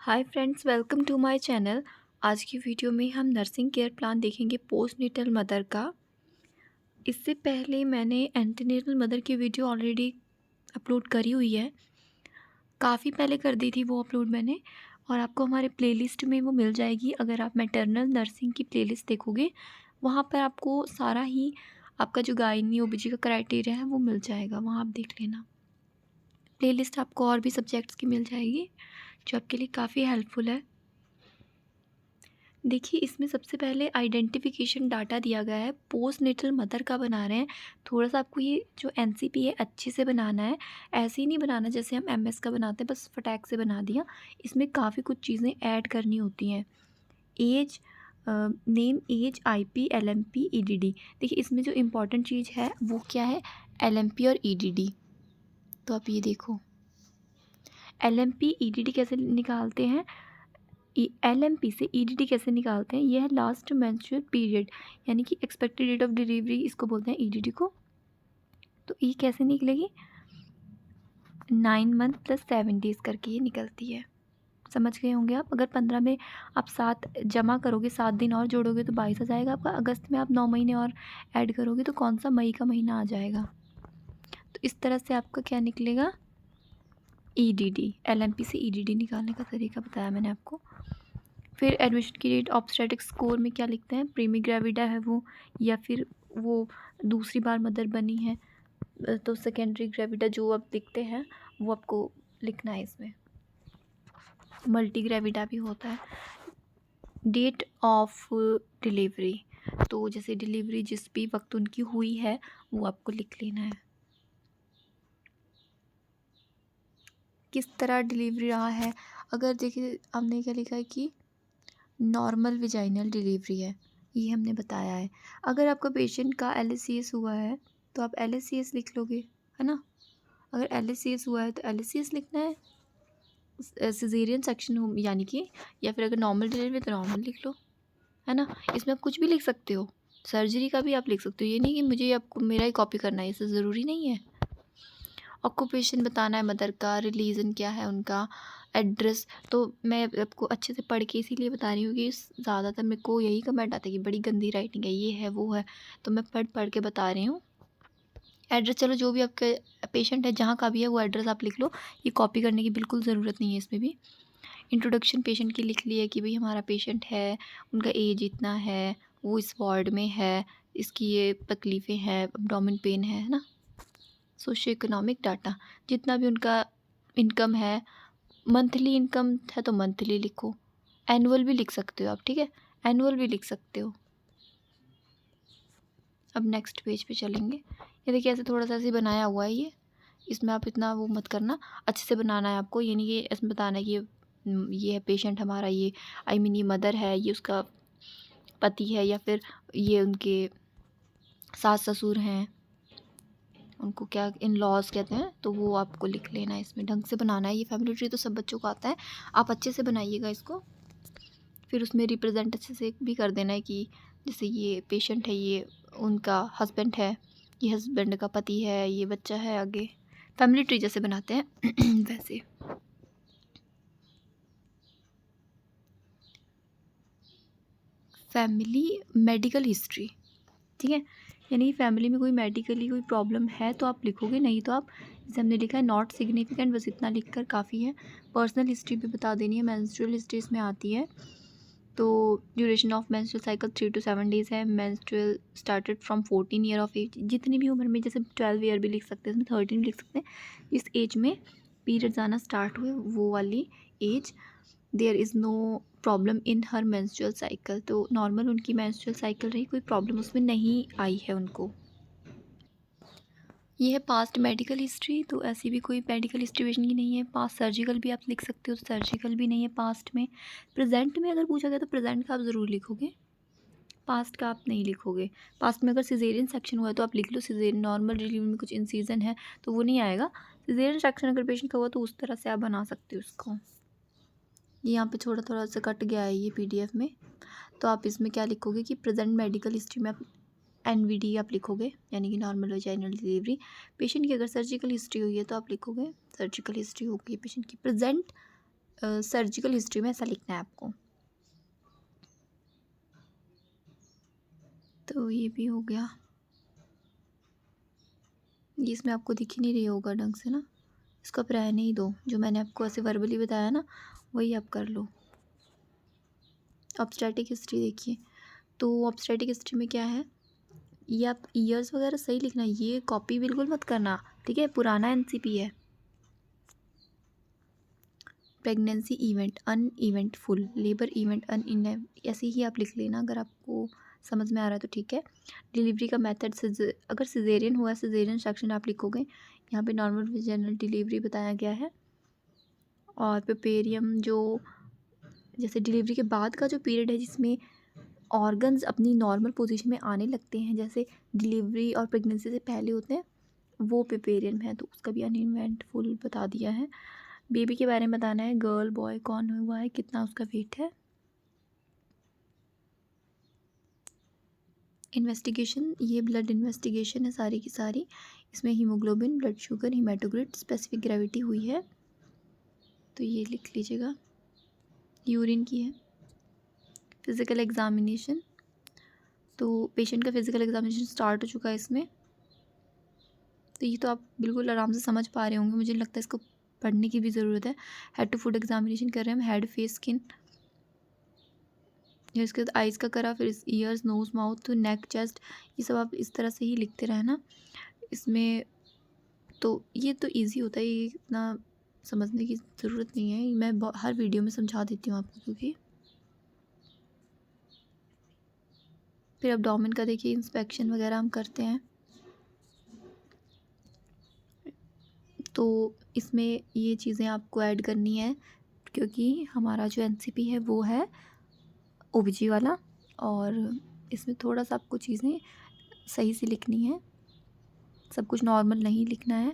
Hi friends, welcome to my channel. आज की video में हम नर्सिंग केयर प्लान देखेंगे पोस्टनेटल मदर का। इससे पहले मैंने एंटीनेटल मदर की वीडियो ऑलरेडी अपलोड करी हुई है। काफ़ी पहले कर दी थी वो अपलोड मैंने, और आपको हमारे प्लेलिस्ट में वो मिल जाएगी। अगर आप मैटरनल नर्सिंग की प्लेलिस्ट देखोगे, वहाँ पर आपको सारा ही आपका जो गायनी ओबीजी का क्राइटेरिया है वो मिल जाएगा। वहाँ आप देख लेना। प्लेलिस्ट आपको और भी सब्जेक्ट्स की मिल जाएगी, जो आपके लिए काफ़ी हेल्पफुल है। देखिए, इसमें सबसे पहले आइडेंटिफिकेशन डाटा दिया गया है। पोस्टनेटल मदर का बना रहे हैं। थोड़ा-सा आपको ये जो एनसीपी है अच्छे से बनाना है। ऐसे ही नहीं बनाना जैसे हम एमएस का बनाते हैं, बस फटाक से बना दिया। इसमें काफ़ी कुछ चीज़ें ऐड करनी होती हैं। Age, name, age, IP, LMP, EDD. देखिए, इसमें जो इम्पोर्टेंट चीज़ है वो क्या है? एलएमपी और ईडीडी। तो आप ये देखो, एलएमपी, ईडीडी कैसे निकालते हैं? एलएमपी से ईडीडी कैसे निकालते हैं? यह है लास्ट मेंस्ट्रुअल पीरियड, यानी कि एक्सपेक्टेड डेट ऑफ डिलीवरी, इसको बोलते हैं ईडीडी को। तो ये कैसे निकलेगी? 9 मंथ प्लस 7 डेज़ करके ये निकलती है। समझ गए होंगे आप। अगर 15 में आप 7 जमा करोगे, 7 दिन और जोड़ोगे तो 22 आ जाएगा आपका। अगस्त में आप 9 महीने और ऐड करोगे तो कौन सा मई का महीना आ जाएगा। तो इस तरह से आपका क्या निकलेगा? ईडीडी। एलएमपी से ईडीडी निकालने का तरीका बताया मैंने आपको। फिर एडमिशन की डेट, ऑब्स्टेट्रिक स्कोर में क्या लिखते हैं? प्रीमी ग्रेविडा है वो, या फिर वो दूसरी बार मदर बनी है। तो सेकेंडरी ग्रेविडा जो आप लिखते हैं वो आपको लिखना है इसमें। मल्टी ग्रेविडा भी होता है। डेट ऑफ डिलीवरी, तो जैसे डिलीवरी जिस भी वक्त उनकी हुई है वो आपको लिख लेना है। किस तरह डिलीवरी रहा है? अगर देखिए, हमने क्या लिखा है कि नॉर्मल विजाइनल डिलीवरी है, ये हमने बताया है। अगर आपका पेशेंट का एलएचसीएस हुआ है तो आप एलएचसीएस लिख लोगे, है ना। अगर एलएचसीएस हुआ है तो एलएचसीएस लिखना है। सिजेरियन सेक्शन हो यानी कि, या फिर अगर नॉर्मल डिलीवरी तो नॉर्मल लिख लो, है ना। इसमें आप कुछ भी लिख सकते हो, सर्जरी का भी आप लिख सकते हो। ये नहीं कि मुझे आपको मेरा ही कॉपी करना है, इससे ज़रूरी नहीं है। ऑक्यूपेशन बताना है मदर का, रिलीजन क्या है उनका, एड्रेस। तो मैं आपको अच्छे से पढ़ के इसीलिए बता रही हूँ कि ज़्यादातर मेरे को यही कमेंट आता है कि बड़ी गंदी राइटिंग है, ये है वो है। तो मैं पढ़ पढ़ के बता रही हूँ। एड्रेस, चलो जो भी आपके पेशेंट है जहाँ का भी है वो एड्रेस आप लिख लो। ये कॉपी करने की बिल्कुल ज़रूरत नहीं है इसमें भी। इंट्रोडक्शन पेशेंट की लिख ली है कि भाई हमारा पेशेंट है, उनका एज इतना है, वो इस वार्ड में है, इसकी ये तकलीफ़ें हैं, एब्डोमेन पेन है ना। सोशियो इकोनॉमिक डाटा, जितना भी उनका इनकम है, मंथली इनकम है तो मंथली लिखो, एनुअल भी लिख सकते हो आप, ठीक है, एनुअल भी लिख सकते हो। अब नेक्स्ट पेज पे चलेंगे। ये देखिए, ऐसे थोड़ा सा ऐसे बनाया हुआ है ये, इसमें आप इतना वो मत करना, अच्छे से बनाना है आपको। ये नहीं कि इसमें बताना है कि ये है पेशेंट हमारा, ये आई मीन ये मदर है, ये उसका पति है, या फिर ये उनके सास ससुर हैं, उनको क्या इन लॉज कहते हैं, तो वो आपको लिख लेना है। इसमें ढंग से बनाना है। ये फैमिली ट्री तो सब बच्चों को आता है, आप अच्छे से बनाइएगा इसको। फिर उसमें रिप्रेजेंट अच्छे से भी कर देना है कि जैसे ये पेशेंट है, ये उनका हस्बैंड है, ये हस्बैंड का पति है, ये बच्चा है आगे। फैमिली ट्री जैसे बनाते हैं वैसे। फैमिली मेडिकल हिस्ट्री, ठीक है, यानी फैमिली में कोई मेडिकली कोई प्रॉब्लम है तो आप लिखोगे, नहीं तो आप, जैसे हमने लिखा है नॉट सिग्निफिकेंट, बस इतना लिख कर काफ़ी है। पर्सनल हिस्ट्री भी बता देनी है, मेंस्ट्रुअल हिस्ट्री इसमें आती है। तो duration of menstrual cycle 3 to 7 days है। Menstrual started from 14 year of age, जितनी भी उम्र में, जैसे 12 ईयर भी लिख सकते हैं, इसमें 13 भी लिख सकते हैं। इस एज में पीरियड्स आना स्टार्ट हुए, वो वाली age. There is no problem in her menstrual cycle, तो नॉर्मल उनकी मेंस्ट्रुअल साइकिल रही, कोई प्रॉब्लम उसमें नहीं आई है उनको। ये है पास्ट मेडिकल हिस्ट्री, तो ऐसी भी कोई मेडिकल हिस्ट्री पेशेंट की नहीं है। पास्ट सर्जिकल भी आप लिख सकते हो, तो सर्जिकल भी नहीं है पास्ट में। प्रेजेंट में अगर पूछा गया तो प्रेजेंट का आप ज़रूर लिखोगे, पास्ट का आप नहीं लिखोगे। पास्ट में अगर सिजेरियन सेक्शन हुआ है तो आप लिख लो सिजेरियन। नॉर्मल डिलीवरी में कुछ इंसीजन है तो वो नहीं आएगा। सिजेरियन सेक्शन अगर पेशेंट का हुआ तो उस तरह से आप बना सकते हो उसको। ये यहाँ पे थोड़ा थोड़ा सा कट गया है ये पीडीएफ में, तो आप इसमें क्या लिखोगे कि प्रेजेंट मेडिकल हिस्ट्री में आप एनवीडी आप लिखोगे, यानी कि नॉर्मल वेजाइनल डिलीवरी। पेशेंट की अगर सर्जिकल हिस्ट्री हुई है तो आप लिखोगे सर्जिकल हिस्ट्री होगी पेशेंट की। प्रेजेंट सर्जिकल हिस्ट्री में ऐसा लिखना है आपको। तो ये भी हो गया। ये इसमें आपको दिख ही नहीं रही होगा ढंग से ना, इसको आप रहने ही दो। जो मैंने आपको ऐसे वर्बली बताया ना, वही आप कर लो। ऑब्स्टेट्रिक हिस्ट्री देखिए, तो ऑब्स्टेट्रिक हिस्ट्री में क्या है, ये आप ईयर्स वगैरह सही लिखना, ये कॉपी बिल्कुल मत करना, ठीक है, पुराना एनसीपी है। Pregnancy event uneventful, labour event ऐसे ही आप लिख लेना, अगर आपको समझ में आ रहा है तो ठीक है। डिलीवरी का मेथड, अगर सिजेरियन हुआ सिजेरियन सेक्शन आप लिखोगे। यहाँ पे नॉर्मल वेजाइनल डिलीवरी बताया गया है। और पेपेरियम, जो जैसे डिलीवरी के बाद का जो पीरियड है जिसमें ऑर्गन्स अपनी नॉर्मल पोजीशन में आने लगते हैं, जैसे डिलीवरी और प्रेगनेंसी से पहले होते हैं, वो पेपेरियम है, तो उसका भी अनइवेंटफुल बता दिया है। बेबी के बारे में बताना है, गर्ल बॉय कौन हुआ है, कितना उसका वेट है। इन्वेस्टिगेशन, ये ब्लड इन्वेस्टिगेशन है सारी की सारी, इसमें haemoglobin, blood sugar, haematocrit, specific gravity हुई है, तो ये लिख लीजिएगा। यूरिन की है। फिज़िकल एग्जामिनेशन, तो पेशेंट का फिज़िकल एग्जामिनेशन स्टार्ट हो चुका है इसमें, तो ये तो आप बिल्कुल आराम से समझ पा रहे होंगे, मुझे लगता है इसको पढ़ने की भी ज़रूरत है। हेड टू फुट एग्जामिनेशन कर रहे हैं हम, हेड फेस स्किन, इसके बाद आइज़ का करा, फिर ears nose mouth neck chest, ये सब आप इस तरह से ही लिखते रहना इसमें। तो ये तो इजी होता है, ये इतना समझने की ज़रूरत नहीं है, मैं हर वीडियो में समझा देती हूँ आपको। क्योंकि फिर एब्डोमेन का देखिए, इंस्पेक्शन वगैरह हम करते हैं, तो इसमें ये चीज़ें आपको ऐड करनी है, क्योंकि हमारा जो एनसीपी है वो है ओबीजी वाला, और इसमें थोड़ा सा आपको चीज़ें सही से लिखनी है, सब कुछ नॉर्मल नहीं लिखना है।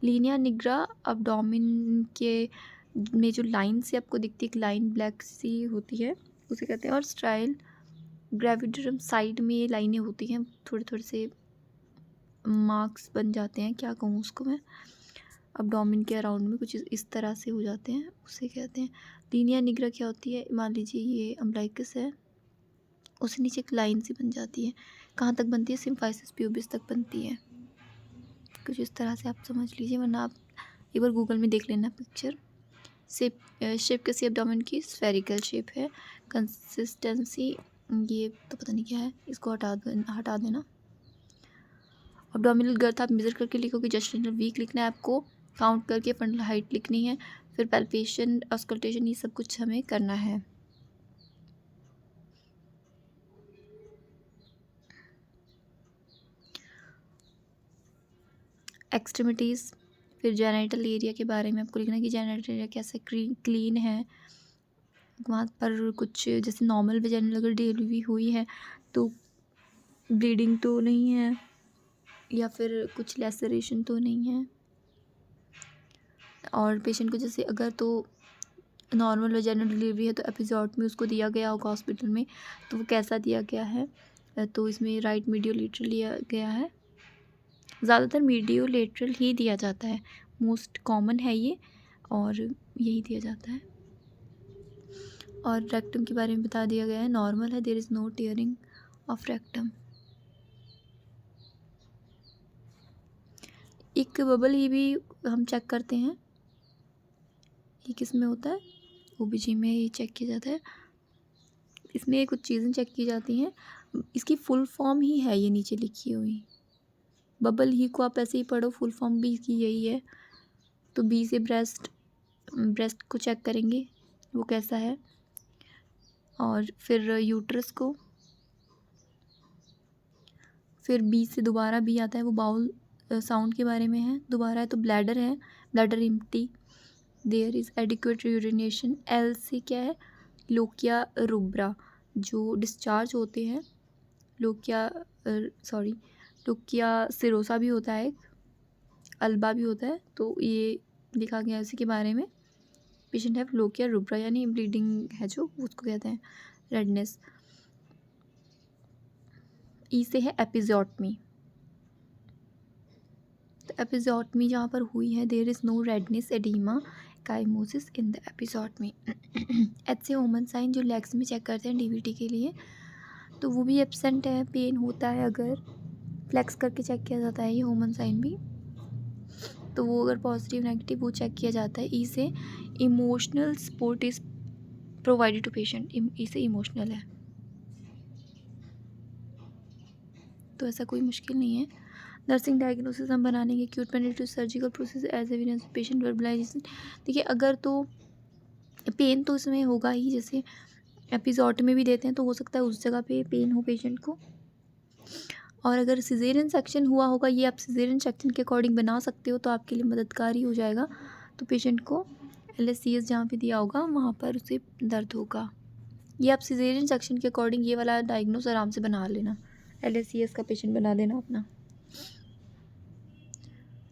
लीनिया निग्रा एब्डोमेन के में जो लाइन से आपको दिखती है, एक लाइन ब्लैक सी होती है, उसे कहते हैं। और स्ट्राइल ग्रेविडरम साइड में ये लाइनें होती हैं, थोड़े थोड़े से मार्क्स बन जाते हैं, क्या कहूँ उसको मैं, एब्डोमेन के अराउंड में कुछ इस तरह से हो जाते हैं, उसे कहते हैं। लीनिया निग्रा क्या होती है, मान लीजिए ये अम्बलाइकस है, उससे नीचे एक लाइन सी बन जाती है, कहाँ तक बनती है, सिम्फाइसिस प्यूबिस तक बनती है, कुछ इस तरह से आप समझ लीजिए, वरना आप एक बार गूगल में देख लेना पिक्चर। शेप कैसी एब्डोमेन की, स्फेरिकल शेप है। कंसिस्टेंसी, ये तो पता नहीं क्या है, इसको हटा देना। एब्डोमिनल गर्थ आप मेजर करके लिखोगे, जेस्टेशनल वीक लिखना है आपको, काउंट करके फंडल हाइट लिखनी है, फिर पैल्पेशन ऑस्कल्टेशन, ये सब कुछ हमें करना है। एक्सट्रीमिटीज़, फिर जेनिटल एरिया के बारे में आपको लिखना है कि जेनिटल एरिया कैसे क्लीन है, वहाँ पर कुछ जैसे नॉर्मल वेजाइनल अगर डिलीवरी हुई है तो ब्लीडिंग तो नहीं है, या फिर कुछ लेसरेशन तो नहीं है। और पेशेंट को जैसे अगर तो नॉर्मल वेजाइनल डिलीवरी है तो एपिजोड में उसको दिया गया होगा हॉस्पिटल में, तो वो कैसा दिया गया है, तो इसमें राइट मीडियो लेटरल लिया गया है, ज़्यादातर मीडियो लेटरल ही दिया जाता है, मोस्ट कॉमन है ये, और यही दिया जाता है। और रेक्टम के बारे में बता दिया गया है, नॉर्मल है, there is no tearing of rectum. एक बबल ही भी हम चेक करते हैं, ये किस में होता है, ओबीजी में ये चेक किया जाता है, इसमें कुछ चीज़ें चेक की जाती हैं, इसकी फुल फॉर्म ही है ये नीचे लिखी हुई, बबल ही को आप ऐसे ही पढ़ो, फुल फॉर्म भी इसकी यही है। तो बी से ब्रेस्ट को चेक करेंगे वो कैसा है, और फिर यूट्रस को, फिर बी से दोबारा बी आता है, वो बाउल साउंड के बारे में है, दोबारा है तो ब्लैडर है, bladder empty, there is adequate urination. L से क्या है, लोकिया रुब्रा, जो डिस्चार्ज होते हैं, लोकिया लोकिया सिरोसा भी होता है, अल्बा भी होता है, तो ये लिखा गया है उसी के बारे में। पेशेंट हैव लोकिया रुब्रा, यानी ब्लीडिंग है जो, उसको कहते हैं, रेडनेस। ई से है एपिजोटमी, तो एपिजोटमी जहाँ पर हुई है, there is no redness oedema, ecchymosis in the episiotomy. H से ह्यूमन साइन जो लेग्स में चेक करते हैं डीवीटी के लिए, तो वो भी एब्सेंट है। पेन होता है अगर फ्लेक्स करके चेक किया जाता है ये ह्यूमन साइन भी, तो वो अगर पॉजिटिव नेगेटिव वो चेक किया जाता है। ई से emotional support is provided to patient, E से इमोशनल है, तो ऐसा कोई मुश्किल नहीं है। नर्सिंग डायग्नोसिस हम बनाने के acute penetrative surgical process as evidence patient verbalisation. देखिए अगर तो पेन तो इसमें होगा ही, जैसे एपिसोड में भी देते हैं तो हो सकता है उस जगह पे पेन हो पेशेंट को। और अगर सिजेरियन सेक्शन हुआ होगा, ये आप सिजेरियन सेक्शन के अकॉर्डिंग बना सकते हो तो आपके लिए मददगार ही हो जाएगा। तो पेशेंट को LSCS जहाँ पे दिया होगा वहाँ पर उसे दर्द होगा। ये आप सिजेरियन सेक्शन के अकॉर्डिंग ये वाला डायग्नोस आराम से बना लेना, LSCS का पेशेंट बना देना अपना।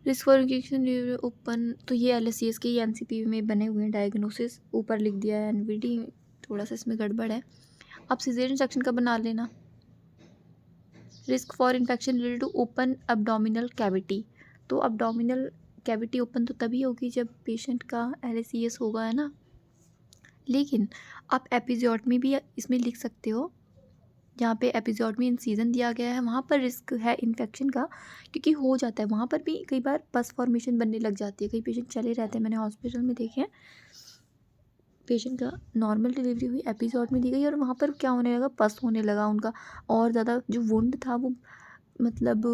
रिस्क फॉर इंजेक्शन ओपन, तो ये LSCS के NCP में बने हुए हैं डायग्नोसिस, ऊपर लिख दिया है NVD, थोड़ा सा इसमें गड़बड़ है। आप सिजेरियन सेक्शन का बना लेना। Risk for infection related to open abdominal cavity, तो अब्डोमिनल कैविटी ओपन तो तभी होगी जब पेशेंट का LSCS होगा, है ना। लेकिन आप एपिजोटमी भी इसमें लिख सकते हो, जहाँ पे एपिजोटमी इंसिजन दिया गया है वहाँ पर रिस्क है इन्फेक्शन का, क्योंकि हो जाता है वहाँ पर भी कई बार पस फॉर्मेशन बनने लग जाती है। कई पेशेंट चले रहते हैं, मैंने हॉस्पिटल में देखे हैं, पेशेंट का नॉर्मल डिलीवरी हुई, एपिसोड में दी गई और वहाँ पर क्या होने लगा, पस होने लगा उनका, और ज़्यादा जो वुंड था वो मतलब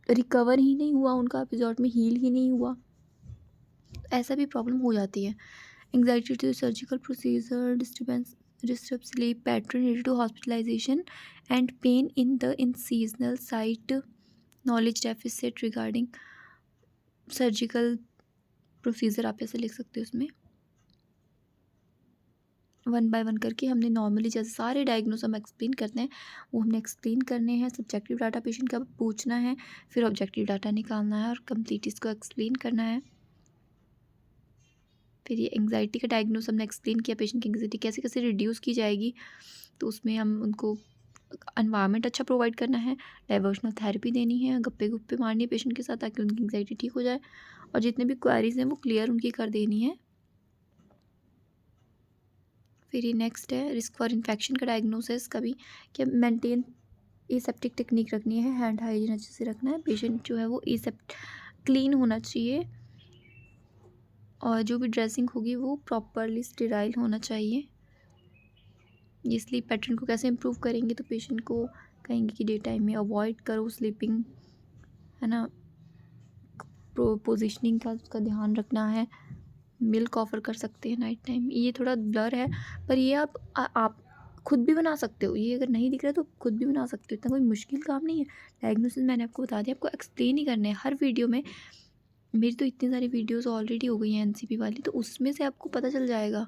रिकवर ही नहीं हुआ, उनका एपिसोड में हील ही नहीं हुआ। ऐसा भी प्रॉब्लम हो जाती है। Anxiety to surgical procedure, disturb sleep pattern related to hospitalization and pain in the incisional site, knowledge deficit regarding surgical procedure, आप ऐसे लिख सकते हो उसमें। वन बाय वन करके हमने नॉर्मली जैसे सारे डायग्नोस हम एक्सप्लेन करते हैं वो हमने एक्सप्लेन करने हैं। सब्जेक्टिव डाटा पेशेंट का पूछना है, फिर ऑब्जेक्टिव डाटा निकालना है और कंप्लीट इसको एक्सप्लेन करना है। फिर ये एंग्जाइटी का डायग्नोस हमने एक्सप्लेन किया, पेशेंट की एंग्जाइटी कैसे कैसे रिड्यूस की जाएगी, तो उसमें हम उनको एनवायरनमेंट अच्छा प्रोवाइड करना है, डाइवर्शनल थेरेपी देनी है, गप्पे गुप्पे मारनी है पेशेंट के साथ ताकि उनकी एंग्जाइटी ठीक हो जाए, और जितने भी क्वेरीज हैं वो क्लियर उनकी कर देनी है। फिर ये नेक्स्ट है रिस्क फॉर इन्फेक्शन का डायग्नोसिस का भी, कि मेंटेन एसेप्टिक टेक्निक रखनी है, हैंड हाइजीन अच्छे से रखना है, पेशेंट जो है वो क्लीन होना चाहिए, और जो भी ड्रेसिंग होगी वो प्रॉपरली स्टेराइल होना चाहिए। ये स्लीप पैटर्न को कैसे इम्प्रूव करेंगे, तो पेशेंट को कहेंगे कि डे टाइम में अवॉइड करो स्लीपिंग, है ना, पोजिशनिंग का उसका ध्यान रखना है, मिल्क ऑफ़र कर सकते हैं नाइट टाइम। ये थोड़ा ब्लर है पर ये आप खुद भी बना सकते हो, ये अगर नहीं दिख रहा है तो खुद भी बना सकते हो, इतना कोई मुश्किल काम नहीं है। डायग्नोसिस मैंने आपको बता दिया, आपको एक्सप्लेन ही करना है हर वीडियो में। मेरी तो इतनी सारी वीडियोस ऑलरेडी हो गई हैं NCP वाली, तो उसमें से आपको पता चल जाएगा।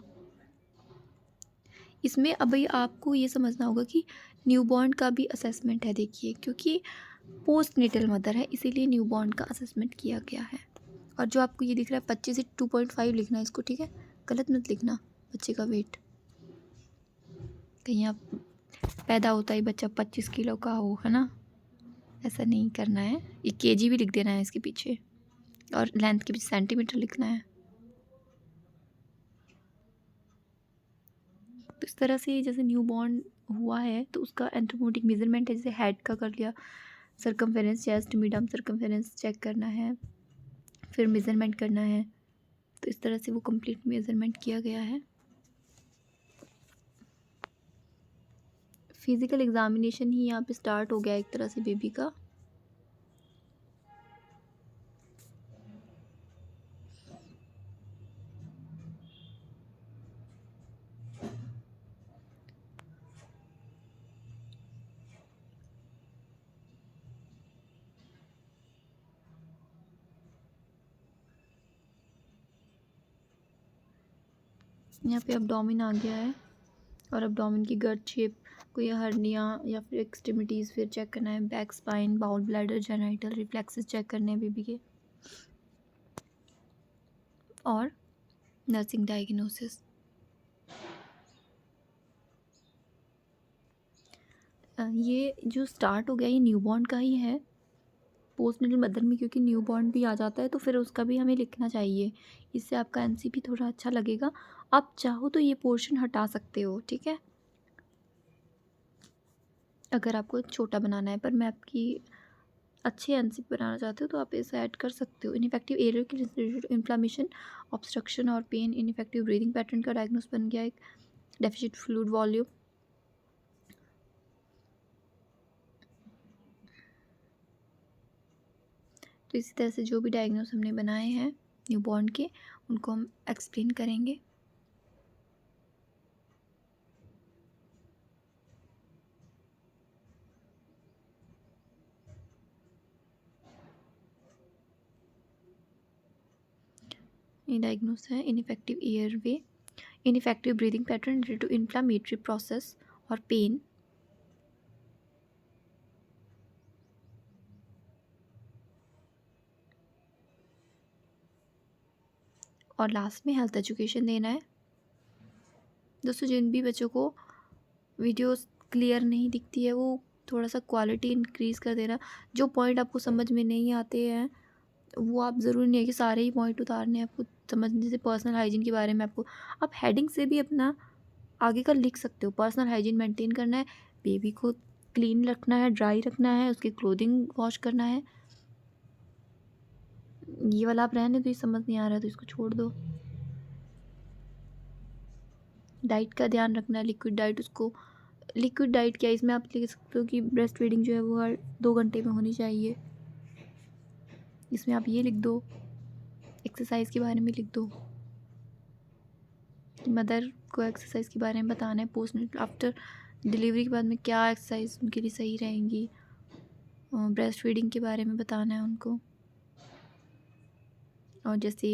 इसमें अब भाई आपको ये समझना होगा कि न्यूबॉर्न का भी असेसमेंट है, देखिए क्योंकि पोस्ट नेटल मदर है इसीलिए न्यूबॉर्न का असेसमेंट किया गया है। और जो आपको ये दिख रहा है 25 से 2.5 लिखना है इसको, ठीक है, गलत मत लिखना बच्चे का वेट, कहीं आप पैदा होता ही बच्चा 25 किलो का हो, है ना, ऐसा नहीं करना है। ये KG भी लिख देना है इसके पीछे, और लेंथ के पीछे सेंटीमीटर लिखना है। तो इस तरह से जैसे न्यूबॉर्न हुआ है तो उसका एंथ्रोपोमेट्रिक मेजरमेंट है, जैसे हेड का कर लिया, circumference, chest, mid circumference check करना है, फिर मेजरमेंट करना है, तो इस तरह से वो कंप्लीट मेजरमेंट किया गया है। फिज़िकल एग्जामिनेशन ही यहाँ पे स्टार्ट हो गया एक तरह से बेबी का। यहाँ पे एब्डोमेन आ गया है, और एब्डोमेन की गर्थ शेप, कोई हर्निया या फिर एक्सट्रीमिटीज़ फिर चेक करना है, back spine, bowel bladder, genital reflexes check करने हैं बेबी के, और नर्सिंग डायग्नोसिस। ये जो स्टार्ट हो गया ये न्यूबॉर्न का ही है, पोस्टनेटल मदर में क्योंकि न्यूबॉर्न भी आ जाता है तो फिर उसका भी हमें लिखना चाहिए। इससे आपका एनसीपी थोड़ा अच्छा लगेगा। आप चाहो तो ये पोर्शन हटा सकते हो, ठीक है, अगर आपको छोटा बनाना है। पर मैं आपकी अच्छी एनसीपी बनाना चाहते हो तो आप इसे ऐड कर सकते हो। इनफेक्टिव एरियर के रिलेटेड इन्फ्लामेशन, ऑब्स्ट्रक्शन और पेन, इनफेक्टिव ब्रीदिंग पैटर्न का डायग्नोस बन गया एक, डेफिशिट फ्लूइड वॉल्यूम। तो इसी तरह से जो भी डायग्नोस हमने बनाए हैं न्यूबॉर्न के, उनको हम एक्सप्लेन करेंगे। ये डायग्नोस है infective airway, infective breathing pattern due to inflammatory process और पेन, और लास्ट में हेल्थ एजुकेशन देना है। दोस्तों, जिन भी बच्चों को वीडियोस क्लियर नहीं दिखती है वो थोड़ा सा क्वालिटी इंक्रीज़ कर देना। जो पॉइंट आपको समझ में नहीं आते हैं वो आप ज़रूरी नहीं है कि सारे ही पॉइंट उतारने हैं आपको समझने। जैसे पर्सनल हाइजीन के बारे में आपको, आप हेडिंग से भी अपना आगे का लिख सकते हो। पर्सनल हाइजीन मेंटेन करना है, बेबी को क्लीन रखना है, ड्राई रखना है, उसकी क्लोथिंग वॉश करना है। ये वाला आप रहने दो, ये समझ नहीं आ रहा है तो इसको छोड़ दो। डाइट का ध्यान रखना है, लिक्विड डाइट, उसको लिक्विड डाइट क्या है इसमें आप लिख सकते हो कि ब्रेस्ट फीडिंग जो है वो हर 2 घंटे में होनी चाहिए। इसमें आप ये लिख दो, एक्सरसाइज के बारे में लिख दो कि मदर को एक्सरसाइज के बारे में बताना है। पोस्ट आफ्टर डिलीवरी के बाद में क्या एक्सरसाइज उनके लिए सही रहेंगी, ब्रेस्ट फीडिंग के बारे में बताना है उनको। और जैसे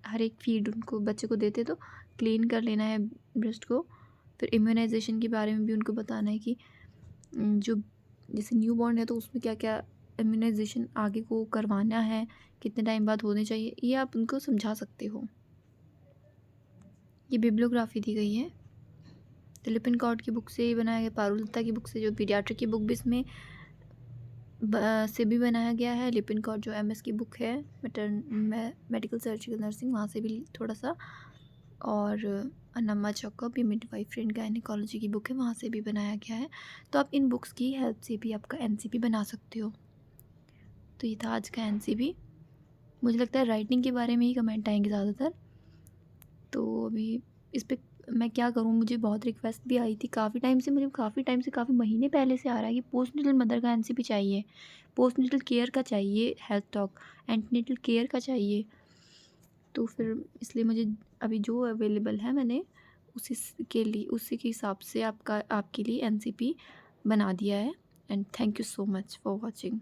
हर एक फीड उनको बच्चे को देते तो क्लीन कर लेना है ब्रेस्ट को। फिर इम्यूनाइजेशन के बारे में भी उनको बताना है कि जो जैसे न्यू बॉर्न है तो उसमें क्या क्या इम्यूनाइजेशन आगे को करवाना है, कितने टाइम बाद होने चाहिए, ये आप उनको समझा सकते हो। ये बिब्लियोग्राफी दी गई है तो लिपिनकॉर्ड की बुक से बनाया गया, पारुल दत्ता की बुक से, जो पीडियाट्रिक की बुक भी इसमें से भी बनाया गया है। लिपिनकॉर्ड जो एमएस की बुक है, मेडिकल सर्जिकल नर्सिंग, वहाँ से भी थोड़ा सा। और अनम्मा चौकअप, ये मिडवाइफरी एंड गायनेकोलॉजी की बुक है, वहाँ से भी बनाया गया है। तो आप इन बुक्स की हेल्प से भी आपका एनसीपी बना सकते हो। तो ये था आज का एनसीपी। मुझे लगता है राइटिंग के बारे में ही कमेंट आएंगे ज़्यादातर, तो अभी इस पर मैं क्या करूँ। मुझे बहुत रिक्वेस्ट भी आई थी काफ़ी टाइम से, मुझे काफ़ी महीने पहले से आ रहा है कि पोस्टनेटल मदर का एनसीपी चाहिए, पोस्टनेटल केयर का चाहिए, हेल्थ टॉक एंटीनेटल केयर का चाहिए। तो फिर इसलिए मुझे अभी जो अवेलेबल है मैंने उसी के हिसाब से आपके लिए एनसीपी बना दिया है। And thank you so much for watching.